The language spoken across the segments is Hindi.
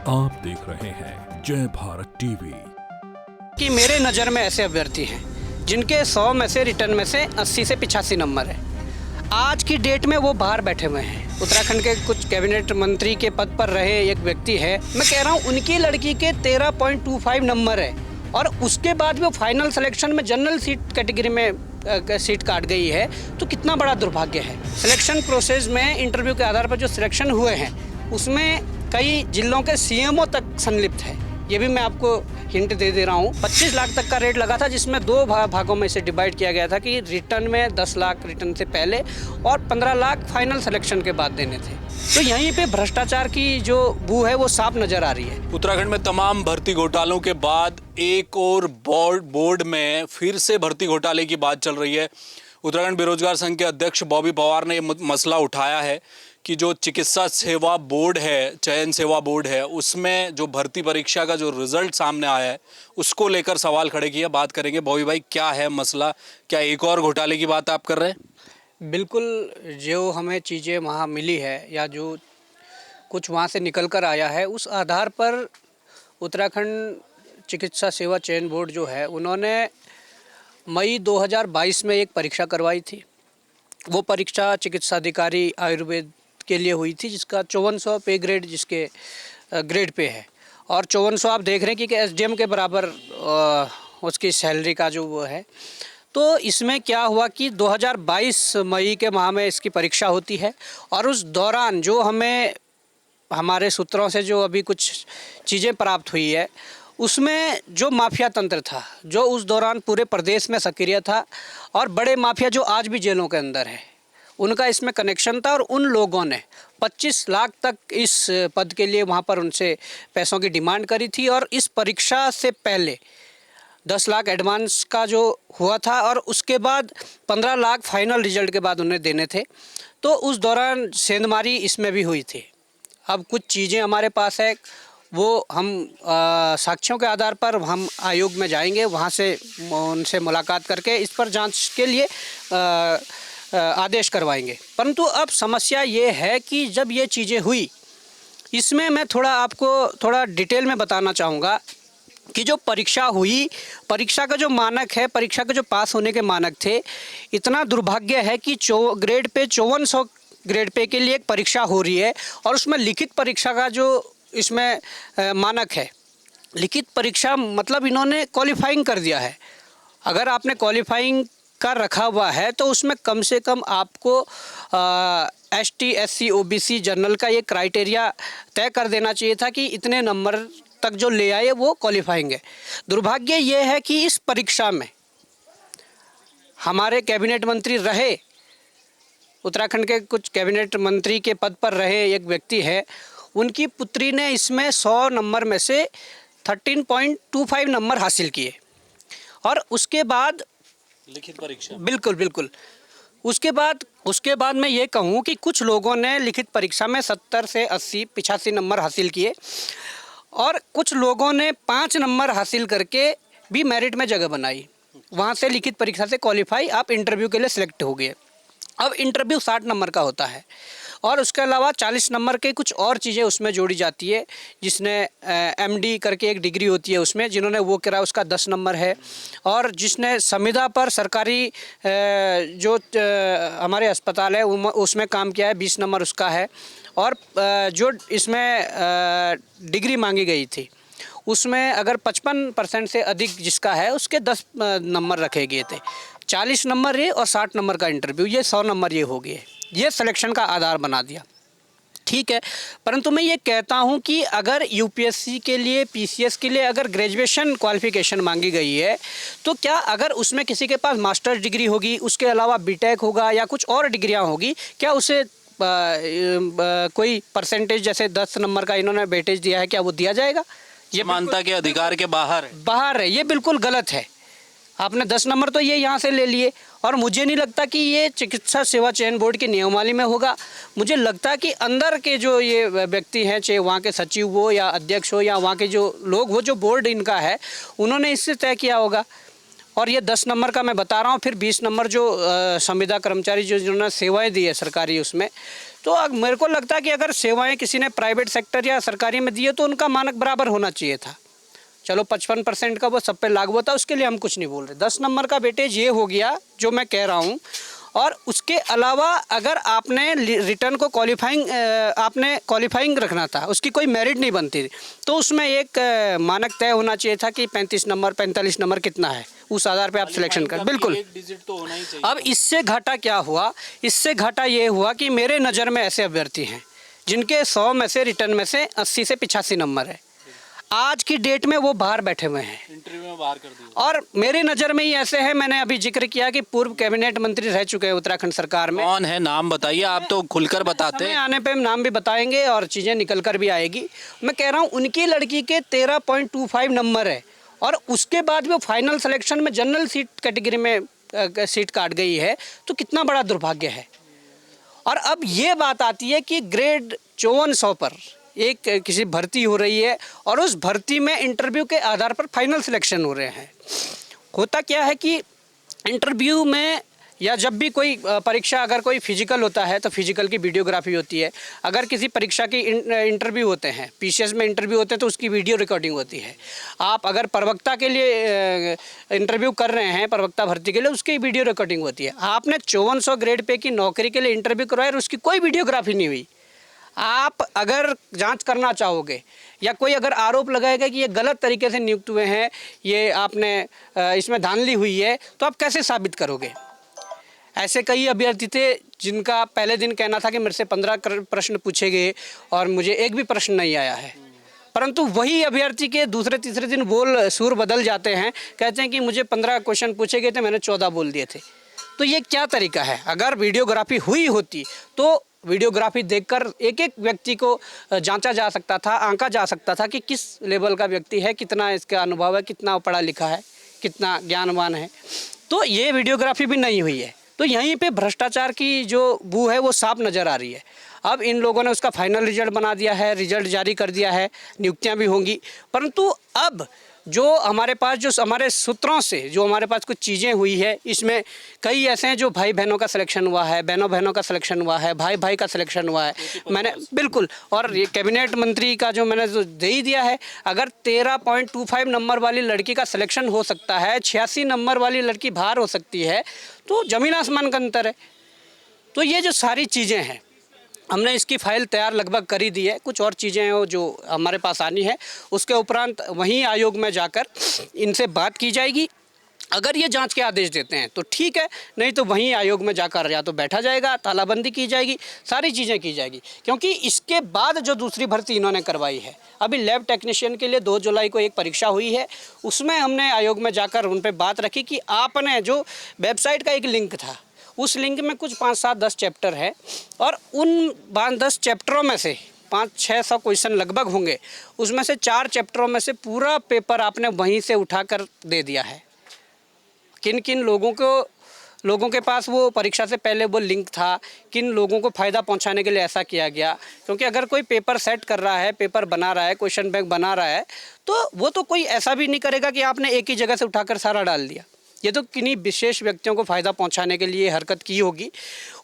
आप देख रहे हैं जय भारत टीवी। कि मेरे नज़र में ऐसे अभ्यर्थी हैं जिनके 100 में से रिटर्न में से 80 से 85 नंबर है। आज की डेट में वो बाहर बैठे हुए हैं। उत्तराखंड के कुछ कैबिनेट मंत्री के पद पर रहे एक व्यक्ति है, मैं कह रहा हूँ उनकी लड़की के 13.25 नंबर है और उसके बाद वो फाइनल सिलेक्शन में जनरल सीट कैटेगरी में सीट काट गई है। तो कितना बड़ा दुर्भाग्य है। सिलेक्शन प्रोसेस में इंटरव्यू के आधार पर जो सिलेक्शन हुए हैं उसमें कई जिलों के सीएमओ तक संलिप्त है। ये भी मैं आपको हिंट दे रहा हूँ। 25 लाख तक का रेट लगा था, जिसमें दो भागों में इसे डिवाइड किया गया था कि रिटर्न में 10 लाख रिटर्न से पहले और 15 लाख फाइनल सिलेक्शन के बाद देने थे। तो यहीं पे भ्रष्टाचार की जो बू है वो साफ नजर आ रही है। उत्तराखंड में तमाम भर्ती घोटालों के बाद एक और बोर्ड में फिर से भर्ती घोटाले की बात चल रही है। उत्तराखंड बेरोजगार संघ के अध्यक्ष बॉबी पवार ने ये मसला उठाया है कि जो चिकित्सा सेवा बोर्ड है, चयन सेवा बोर्ड है, उसमें जो भर्ती परीक्षा का जो रिजल्ट सामने आया है उसको लेकर सवाल खड़े किए। बात करेंगे बॉबी भाई, क्या है मसला? क्या एक और घोटाले की बात आप कर रहे हैं? बिल्कुल, जो हमें चीज़ें वहाँ मिली है या जो कुछ वहाँ से निकल कर आया है उस आधार पर उत्तराखंड चिकित्सा सेवा चयन बोर्ड जो है उन्होंने मई 2022 में एक परीक्षा करवाई थी। वो परीक्षा चिकित्सा अधिकारी आयुर्वेद के लिए हुई थी, जिसका 5400 पे ग्रेड जिसके ग्रेड पे है और 5400 आप देख रहे हैं कि एसडीएम के बराबर उसकी सैलरी का जो वो है। तो इसमें क्या हुआ कि 2022 मई के माह में इसकी परीक्षा होती है और उस दौरान जो हमें हमारे सूत्रों से जो अभी कुछ चीज़ें प्राप्त हुई है उसमें जो माफिया तंत्र था जो उस दौरान पूरे प्रदेश में सक्रिय था और बड़े माफिया जो आज भी जेलों के अंदर है उनका इसमें कनेक्शन था और उन लोगों ने 25 लाख तक इस पद के लिए वहाँ पर उनसे पैसों की डिमांड करी थी और इस परीक्षा से पहले 10 लाख एडवांस का जो हुआ था और उसके बाद 15 लाख फाइनल रिजल्ट के बाद उन्हें देने थे। तो उस दौरान सेंधमारी इसमें भी हुई थी। अब कुछ चीज़ें हमारे पास है, वो हम साक्ष्यों के आधार पर हम आयोग में जाएंगे, वहाँ से उनसे मुलाकात करके इस पर जांच के लिए आदेश करवाएंगे। परंतु अब समस्या ये है कि जब ये चीज़ें हुई, इसमें मैं थोड़ा डिटेल में बताना चाहूँगा कि जो परीक्षा हुई, परीक्षा का जो मानक है, परीक्षा के जो पास होने के मानक थे, इतना दुर्भाग्य है कि ग्रेड पे 5400 ग्रेड पे के लिए एक परीक्षा हो रही है और उसमें लिखित परीक्षा का जो इसमें मानक है, लिखित परीक्षा मतलब इन्होंने क्वालिफाइंग कर दिया है। अगर आपने क्वालिफाइंग कर रखा हुआ है तो उसमें कम से कम आपको एसटी, एससी, ओबीसी, जनरल का ये क्राइटेरिया तय कर देना चाहिए था कि इतने नंबर तक जो ले आए वो क्वालिफाइंग है। दुर्भाग्य ये है कि इस परीक्षा में हमारे कैबिनेट मंत्री रहे, उत्तराखंड के कुछ कैबिनेट मंत्री के पद पर रहे एक व्यक्ति है, उनकी पुत्री ने इसमें 100 नंबर में से 13.25 नंबर हासिल किए और उसके बाद लिखित परीक्षा बिल्कुल उसके बाद मैं ये कहूँ कि कुछ लोगों ने लिखित परीक्षा में 70 से 80, 85 नंबर हासिल किए और कुछ लोगों ने 5 नंबर हासिल करके भी मेरिट में जगह बनाई। वहाँ से लिखित परीक्षा से क्वालिफाई, आप इंटरव्यू के लिए सिलेक्ट हो गए। अब इंटरव्यू 60 नंबर का होता है और उसके अलावा 40 नंबर के कुछ और चीज़ें उसमें जोड़ी जाती है, जिसने एमडी करके एक डिग्री होती है उसमें, जिन्होंने वो करा उसका 10 नंबर है और जिसने संविदा पर सरकारी जो हमारे अस्पताल है उसमें काम किया है 20 नंबर उसका है और जो इसमें डिग्री मांगी गई थी उसमें अगर 55% से अधिक जिसका है उसके 10 नंबर रखे गए थे। 40 नंबर ये और 60 नंबर का इंटरव्यू, ये 100 नंबर ये हो गए, ये सिलेक्शन का आधार बना दिया। ठीक है, परंतु मैं ये कहता हूँ कि अगर यूपीएससी के लिए, पीसीएस के लिए अगर ग्रेजुएशन क्वालिफिकेशन मांगी गई है तो क्या अगर उसमें किसी के पास मास्टर्स डिग्री होगी, उसके अलावा बीटेक होगा या कुछ और डिग्रियाँ होगी, क्या उसे कोई परसेंटेज जैसे 10 नंबर का इन्होंने वेटेज दिया है, क्या वो दिया जाएगा? ये मानता के अधिकार के बाहर है। ये बिल्कुल गलत है। आपने 10 नंबर तो ये यहाँ से ले लिए और मुझे नहीं लगता कि ये चिकित्सा सेवा चयन बोर्ड की नियमावली में होगा। मुझे लगता है कि अंदर के जो ये व्यक्ति हैं, चाहे वहाँ के सचिव हो या अध्यक्ष हो या वहाँ के जो लोग हो, जो बोर्ड इनका है, उन्होंने इससे तय किया होगा। और ये 10 नंबर का मैं बता रहा हूँ, फिर 20 नंबर जो संविदा कर्मचारी जो जिन्होंने सेवाएं दी है सरकारी उसमें, तो मेरे को लगता है कि अगर सेवाएं किसी ने प्राइवेट सेक्टर या सरकारी में दी है तो उनका मानक बराबर होना चाहिए था। चलो 55% का वो सब पे लागू होता है, उसके लिए हम कुछ नहीं बोल रहे। 10 नंबर का वेटेज ये हो गया जो मैं कह रहा हूँ। और उसके अलावा अगर आपने रिटर्न को क्वालिफाइंग रखना था, उसकी कोई मेरिट नहीं बनती थी, तो उसमें एक मानक तय होना चाहिए था कि 35 नंबर 45 नंबर कितना है, उस आधार पे आप सिलेक्शन कर। बिल्कुल, एक डिजिट तो होना ही चाहिए। अब इससे घाटा क्या हुआ? इससे घाटा ये हुआ कि मेरे नज़र में ऐसे अभ्यर्थी हैं जिनके 100 में से रिटर्न में से 80 से 85 नंबर है। आज की डेट में वो बाहर बैठे हुए हैं, इंटरव्यू में बाहर कर दिया। और मेरी नज़र में ही ऐसे हैं। मैंने अभी जिक्र किया कि पूर्व कैबिनेट मंत्री रह चुके हैं उत्तराखंड सरकार में। कौन है, नाम बताइए, आप तो खुलकर बताते समय हैं। आने पे हम नाम भी बताएंगे और चीज़ें निकल कर भी आएगी। मैं कह रहा हूँ उनकी लड़की के 13.25 नंबर है, और उसके बाद भी वो फाइनल सिलेक्शन में जनरल सीट कैटेगरी में सीट काट गई है, तो कितना बड़ा दुर्भाग्य है। और अब ये बात आती है कि ग्रेड 5400 पर एक किसी भर्ती हो रही है, और उस भर्ती में इंटरव्यू के आधार पर फाइनल सिलेक्शन हो रहे हैं। होता क्या है कि इंटरव्यू में या जब भी कोई परीक्षा, अगर कोई फिजिकल होता है तो फिजिकल की वीडियोग्राफी होती है। अगर किसी परीक्षा की इंटरव्यू होते हैं, पीसीएस में इंटरव्यू होते हैं, तो उसकी वीडियो रिकॉर्डिंग होती है। आप अगर प्रवक्ता के लिए इंटरव्यू कर रहे हैं, प्रवक्ता भर्ती के लिए, उसकी वीडियो रिकॉर्डिंग होती है। आपने 5400 ग्रेड पे की नौकरी के लिए इंटरव्यू करवाया और उसकी कोई वीडियोग्राफी नहीं हुई। आप अगर जांच करना चाहोगे या कोई अगर आरोप लगाएगा कि ये गलत तरीके से नियुक्त हुए हैं, ये आपने इसमें धांधली हुई है, तो आप कैसे साबित करोगे? ऐसे कई अभ्यर्थी थे जिनका पहले दिन कहना था कि मेरे से 15 प्रश्न पूछे गए और मुझे एक भी प्रश्न नहीं आया है, परंतु वही अभ्यर्थी के दूसरे तीसरे दिन सुर बदल जाते हैं, कहते हैं कि मुझे 15 क्वेश्चन पूछे गए थे, मैंने 14 बोल दिए थे। तो ये क्या तरीका है? अगर वीडियोग्राफी हुई होती तो वीडियोग्राफी देखकर एक एक व्यक्ति को जांचा जा सकता था, आंका जा सकता था कि किस लेवल का व्यक्ति है, कितना इसका अनुभव है, कितना पढ़ा लिखा है, कितना ज्ञानवान है। तो ये वीडियोग्राफी भी नहीं हुई है। तो यहीं पे भ्रष्टाचार की जो बू है वो साफ नज़र आ रही है। अब इन लोगों ने उसका फाइनल रिजल्ट बना दिया है, रिजल्ट जारी कर दिया है, नियुक्तियाँ भी होंगी, परंतु अब जो हमारे पास, जो हमारे सूत्रों से जो हमारे पास कुछ चीज़ें हुई है, इसमें कई ऐसे हैं जो भाई बहनों का सिलेक्शन हुआ है, बहनों बहनों का सिलेक्शन हुआ है, भाई भाई का सिलेक्शन हुआ है। मैंने बिल्कुल, और ये कैबिनेट मंत्री का जो मैंने जो दे ही दिया है, अगर 13.25 नंबर वाली लड़की का सिलेक्शन हो सकता है, 86 नंबर वाली लड़की बाहर हो सकती है, तो ज़मीन आसमान का अंतर है। तो ये जो सारी चीज़ें हैं, हमने इसकी फ़ाइल तैयार लगभग कर ही दी है। कुछ और चीज़ें हैं जो हमारे पास आनी है, उसके उपरांत वहीं आयोग में जाकर इनसे बात की जाएगी। अगर ये जांच के आदेश देते हैं तो ठीक है, नहीं तो वहीं आयोग में जाकर या तो बैठा जाएगा, तालाबंदी की जाएगी, सारी चीज़ें की जाएगी। क्योंकि इसके बाद जो दूसरी भर्ती इन्होंने करवाई है, अभी लैब टेक्नीशियन के लिए 2 जुलाई को एक परीक्षा हुई है, उसमें हमने आयोग में जाकर उन पर बात रखी कि आपने जो वेबसाइट का एक लिंक था, उस लिंक में कुछ 5, 7, 10 चैप्टर है, और उन 5-10 चैप्टरों में से 500-600 क्वेश्चन लगभग होंगे, उसमें से 4 चैप्टरों में से पूरा पेपर आपने वहीं से उठाकर दे दिया है। किन किन लोगों के पास वो परीक्षा से पहले वो लिंक था, किन लोगों को फ़ायदा पहुंचाने के लिए ऐसा किया गया। क्योंकि अगर कोई पेपर सेट कर रहा है, पेपर बना रहा है, क्वेश्चन बैंक बना रहा है, तो वो तो कोई ऐसा भी नहीं करेगा कि आपने एक ही जगह से उठाकर सारा डाल दिया। ये तो किन्हीं विशेष व्यक्तियों को फ़ायदा पहुंचाने के लिए हरकत की होगी।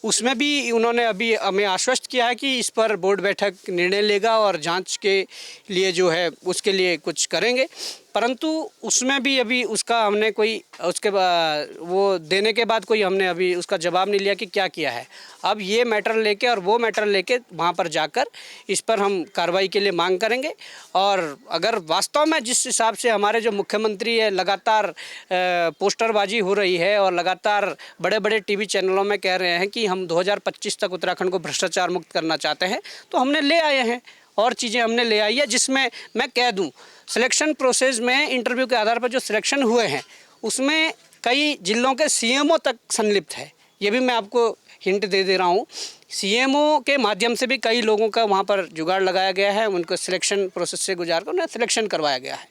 उसमें भी उन्होंने अभी हमें आश्वस्त किया है कि इस पर बोर्ड बैठक निर्णय लेगा और जांच के लिए जो है उसके लिए कुछ करेंगे, परंतु उसमें भी अभी उसका हमने कोई उसके वो देने के बाद कोई हमने अभी उसका जवाब नहीं लिया कि क्या किया है। अब ये मैटर लेके और वो मैटर लेके वहाँ पर जाकर इस पर हम कार्रवाई के लिए मांग करेंगे। और अगर वास्तव में जिस हिसाब से हमारे जो मुख्यमंत्री है, लगातार पोस्टरबाजी हो रही है और लगातार बड़े बड़े टीवी चैनलों में कह रहे हैं कि हम 2025 तक उत्तराखंड को भ्रष्टाचार मुक्त करना चाहते हैं, तो हमने ले आए हैं और चीज़ें हमने ले आई है, जिसमें मैं कह दूं सिलेक्शन प्रोसेस में इंटरव्यू के आधार पर जो सिलेक्शन हुए हैं उसमें कई जिलों के सीएमओ तक संलिप्त है। ये भी मैं आपको हिंट दे रहा हूँ। सीएमओ के माध्यम से भी कई लोगों का वहाँ पर जुगाड़ लगाया गया है, उनको सिलेक्शन प्रोसेस से गुजार कर उन्हें सिलेक्शन करवाया गया है।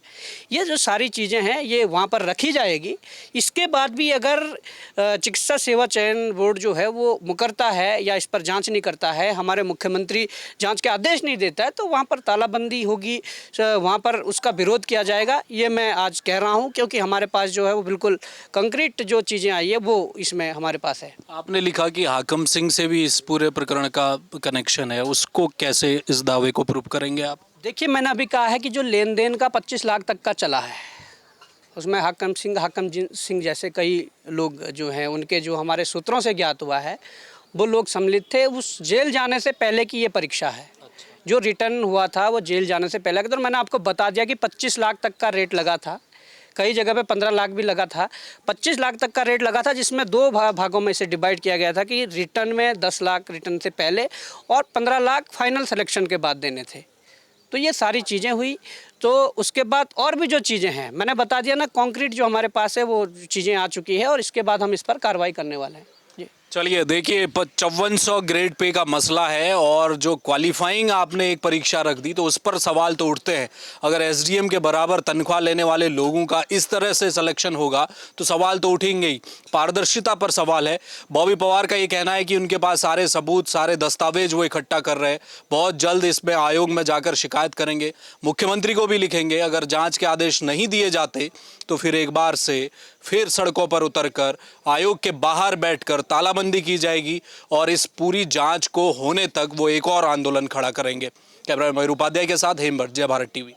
ये जो सारी चीज़ें हैं ये वहाँ पर रखी जाएगी। इसके बाद भी अगर चिकित्सा सेवा चयन बोर्ड जो है वो मुकरता है या इस पर जांच नहीं करता है, हमारे मुख्यमंत्री जांच के आदेश नहीं देता है, तो वहाँ पर तालाबंदी होगी, वहाँ पर उसका विरोध किया जाएगा। ये मैं आज कह रहा हूँ क्योंकि हमारे पास जो है वो बिल्कुल कंक्रीट जो चीज़ें आई है वो इसमें हमारे पास है। आपने लिखा कि हाकम सिंह से भी इस पूरे प्रकरण का कनेक्शन है, उसको कैसे इस दावे को प्रूव करेंगे आप? देखिए, मैंने अभी कहा है कि जो लेन देन का 25 लाख तक का चला है, उसमें हाकम सिंह जैसे कई लोग जो हैं, उनके जो हमारे सूत्रों से ज्ञात हुआ है, वो लोग सम्मिलित थे। उस जेल जाने से पहले की ये परीक्षा है। जो रिटर्न हुआ था वो जेल जाने से पहले। तो मैंने आपको बता दिया कि 25 लाख तक का रेट लगा था, कई जगह पे 15 लाख भी लगा था। 25 लाख तक का रेट लगा था, जिसमें दो भागों में इसे डिवाइड किया गया था कि रिटर्न में 10 लाख रिटर्न से पहले और 15 लाख फाइनल सिलेक्शन के बाद देने थे। तो ये सारी चीज़ें हुई। तो उसके बाद और भी जो चीज़ें हैं, मैंने बता दिया ना, कॉन्क्रीट जो हमारे पास है वो चीज़ें आ चुकी है और इसके बाद हम इस पर कार्रवाई करने वाले हैं। चलिए देखिए, 5400 ग्रेड पे का मसला है और जो क्वालिफाइंग आपने एक परीक्षा रख दी, तो उस पर सवाल तो उठते हैं। अगर एसडीएम के बराबर तनख्वाह लेने वाले लोगों का इस तरह से सिलेक्शन होगा तो सवाल तो उठेंगे ही। पारदर्शिता पर सवाल है। बॉबी पवार का ये कहना है कि उनके पास सारे सबूत, सारे दस्तावेज वो इकट्ठा कर रहे हैं, बहुत जल्द इसमें आयोग में जाकर शिकायत करेंगे, मुख्यमंत्री को भी लिखेंगे। अगर जांच के आदेश नहीं दिए जाते तो फिर एक बार से फिर सड़कों पर उतरकर आयोग के बाहर बैठकर तालाबंदी की जाएगी और इस पूरी जांच को होने तक वो एक और आंदोलन खड़ा करेंगे। कैमरा मैन मयूर उपाध्याय के साथ हेमभट्ट, जय भारत टीवी।